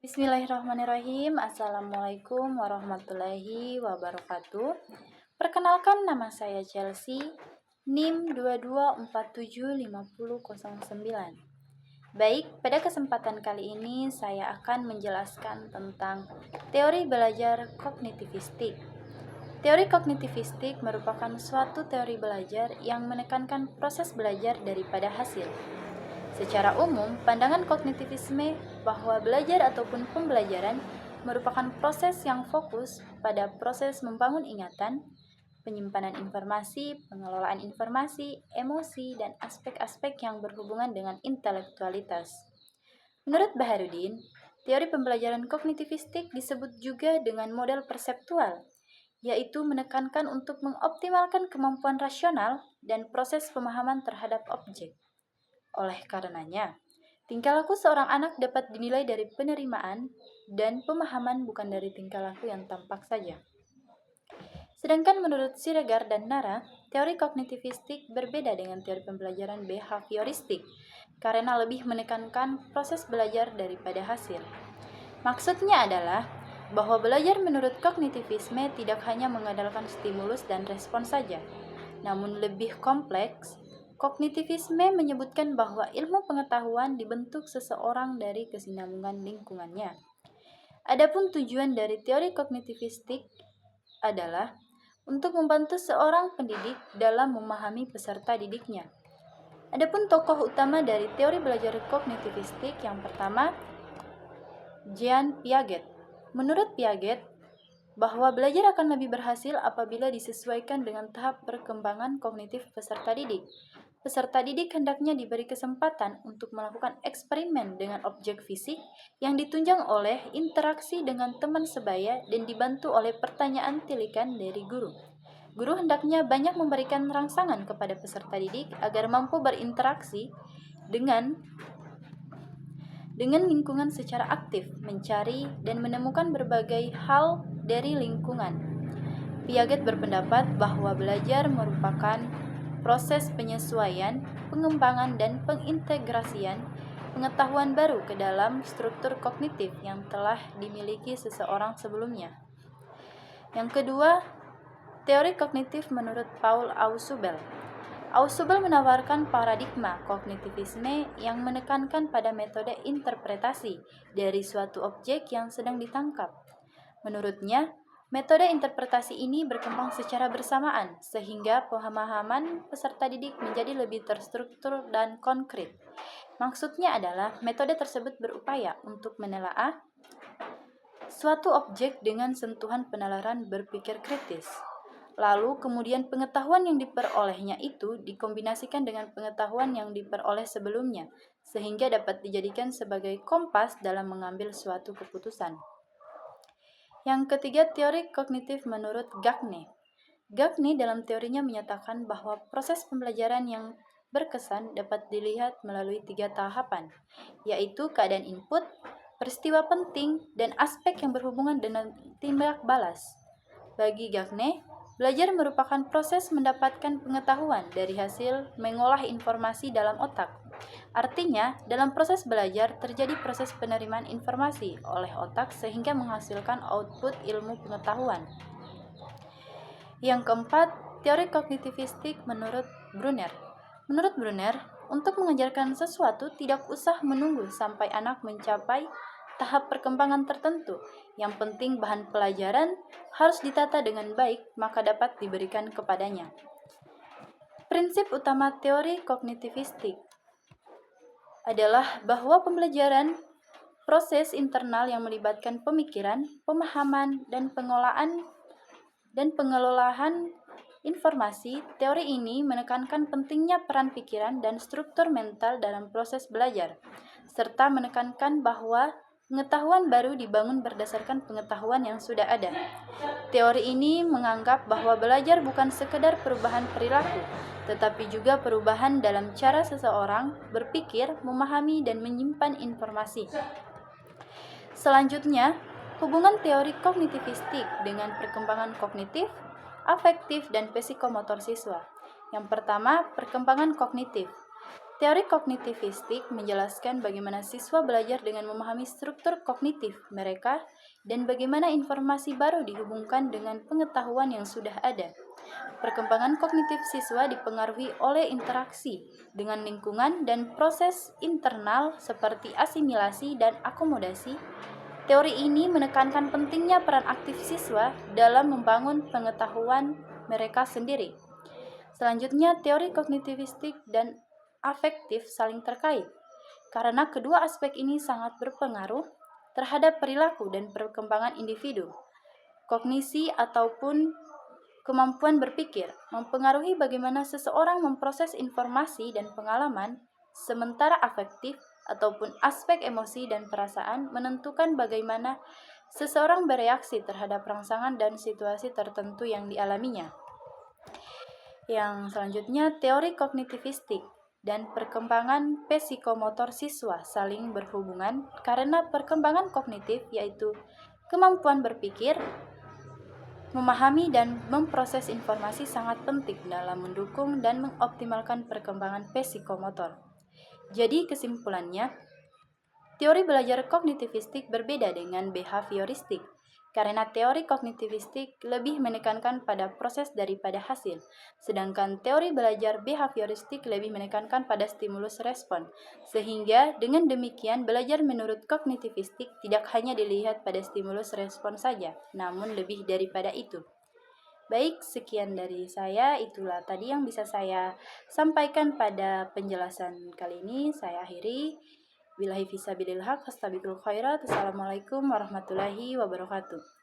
Bismillahirrahmanirrahim. Assalamualaikum warahmatullahi wabarakatuh. Perkenalkan, nama saya Chelsea, NIM 22475009. Baik, pada kesempatan kali ini saya akan menjelaskan tentang teori belajar kognitivistik. Teori kognitivistik merupakan suatu teori belajar yang menekankan proses belajar daripada hasil. Secara umum, pandangan kognitivisme bahwa belajar ataupun pembelajaran merupakan proses yang fokus pada proses membangun ingatan, penyimpanan informasi, pengelolaan informasi, emosi, dan aspek-aspek yang berhubungan dengan intelektualitas. Menurut Baharudin, teori pembelajaran kognitivistik disebut juga dengan model perseptual, yaitu menekankan untuk mengoptimalkan kemampuan rasional dan proses pemahaman terhadap objek. Oleh karenanya, tingkah laku seorang anak dapat dinilai dari penerimaan dan pemahaman, bukan dari tingkah laku yang tampak saja. Sedangkan menurut Siregar dan Nara, teori kognitivistik berbeda dengan teori pembelajaran behavioristik karena lebih menekankan proses belajar daripada hasil. Maksudnya adalah bahwa belajar menurut kognitivisme tidak hanya mengandalkan stimulus dan respons saja, namun lebih kompleks. Kognitivisme menyebutkan bahwa ilmu pengetahuan dibentuk seseorang dari kesinambungan lingkungannya. Adapun tujuan dari teori kognitivistik adalah untuk membantu seorang pendidik dalam memahami peserta didiknya. Adapun tokoh utama dari teori belajar kognitivistik yang pertama, Jean Piaget. Menurut Piaget, bahwa belajar akan lebih berhasil apabila disesuaikan dengan tahap perkembangan kognitif peserta didik. Peserta didik hendaknya diberi kesempatan untuk melakukan eksperimen dengan objek fisik yang ditunjang oleh interaksi dengan teman sebaya dan dibantu oleh pertanyaan tilikan dari guru. Guru hendaknya banyak memberikan rangsangan kepada peserta didik agar mampu berinteraksi dengan lingkungan secara aktif, mencari dan menemukan berbagai hal dari lingkungan. Piaget berpendapat bahwa belajar merupakan proses penyesuaian, pengembangan, dan pengintegrasian pengetahuan baru ke dalam struktur kognitif yang telah dimiliki seseorang sebelumnya. Yang kedua, teori kognitif menurut Paul Ausubel. Ausubel menawarkan paradigma kognitivisme yang menekankan pada metode interpretasi dari suatu objek yang sedang ditangkap. Menurutnya, metode interpretasi ini berkembang secara bersamaan sehingga pemahaman peserta didik menjadi lebih terstruktur dan konkret. Maksudnya adalah metode tersebut berupaya untuk menelaah suatu objek dengan sentuhan penalaran berpikir kritis. Lalu kemudian pengetahuan yang diperolehnya itu dikombinasikan dengan pengetahuan yang diperoleh sebelumnya, sehingga dapat dijadikan sebagai kompas dalam mengambil suatu keputusan. Yang ketiga, teori kognitif menurut Gagne. Gagne dalam teorinya menyatakan bahwa proses pembelajaran yang berkesan dapat dilihat melalui 3 tahapan, yaitu keadaan input, peristiwa penting, dan aspek yang berhubungan dengan tindak balas. Bagi Gagne, belajar merupakan proses mendapatkan pengetahuan dari hasil mengolah informasi dalam otak. Artinya, dalam proses belajar terjadi proses penerimaan informasi oleh otak sehingga menghasilkan output ilmu pengetahuan. Yang keempat, teori kognitivistik menurut Brunner. Menurut Brunner, untuk mengajarkan sesuatu tidak usah menunggu sampai anak mencapai tahap perkembangan tertentu. Yang penting bahan pelajaran harus ditata dengan baik, maka dapat diberikan kepadanya. Prinsip utama teori kognitivistik adalah bahwa pembelajaran proses internal yang melibatkan pemikiran, pemahaman, dan pengelolaan informasi. Teori ini menekankan pentingnya peran pikiran dan struktur mental dalam proses belajar, serta menekankan bahwa pengetahuan baru dibangun berdasarkan pengetahuan yang sudah ada. Teori ini menganggap bahwa belajar bukan sekedar perubahan perilaku, tetapi juga perubahan dalam cara seseorang berpikir, memahami, dan menyimpan informasi. Selanjutnya, hubungan teori kognitivistik dengan perkembangan kognitif, afektif, dan psikomotor siswa. Yang pertama, perkembangan kognitif. Teori kognitivistik menjelaskan bagaimana siswa belajar dengan memahami struktur kognitif mereka dan bagaimana informasi baru dihubungkan dengan pengetahuan yang sudah ada. Perkembangan kognitif siswa dipengaruhi oleh interaksi dengan lingkungan dan proses internal seperti asimilasi dan akomodasi. Teori ini menekankan pentingnya peran aktif siswa dalam membangun pengetahuan mereka sendiri. Selanjutnya, teori kognitivistik dan afektif saling terkait, karena kedua aspek ini sangat berpengaruh terhadap perilaku dan perkembangan individu. Kognisi ataupun kemampuan berpikir mempengaruhi bagaimana seseorang memproses informasi dan pengalaman, sementara afektif ataupun aspek emosi dan perasaan menentukan bagaimana seseorang bereaksi terhadap rangsangan dan situasi tertentu yang dialaminya. Yang selanjutnya, teori kognitivistik dan perkembangan psikomotor siswa saling berhubungan karena perkembangan kognitif yaitu kemampuan berpikir, memahami dan memproses informasi sangat penting dalam mendukung dan mengoptimalkan perkembangan psikomotor. Jadi kesimpulannya, teori belajar kognitivistik berbeda dengan behavioristik, karena teori kognitivistik lebih menekankan pada proses daripada hasil, sedangkan teori belajar behavioristik lebih menekankan pada stimulus respon. Sehingga dengan demikian belajar menurut kognitivistik tidak hanya dilihat pada stimulus respon saja, namun lebih daripada itu. Baik, sekian dari saya. Itulah tadi yang bisa saya sampaikan pada penjelasan kali ini. Saya akhiri. Billahi fisabilil haq, fastabiqul khairat. Assalamualaikum warahmatullahi wabarakatuh.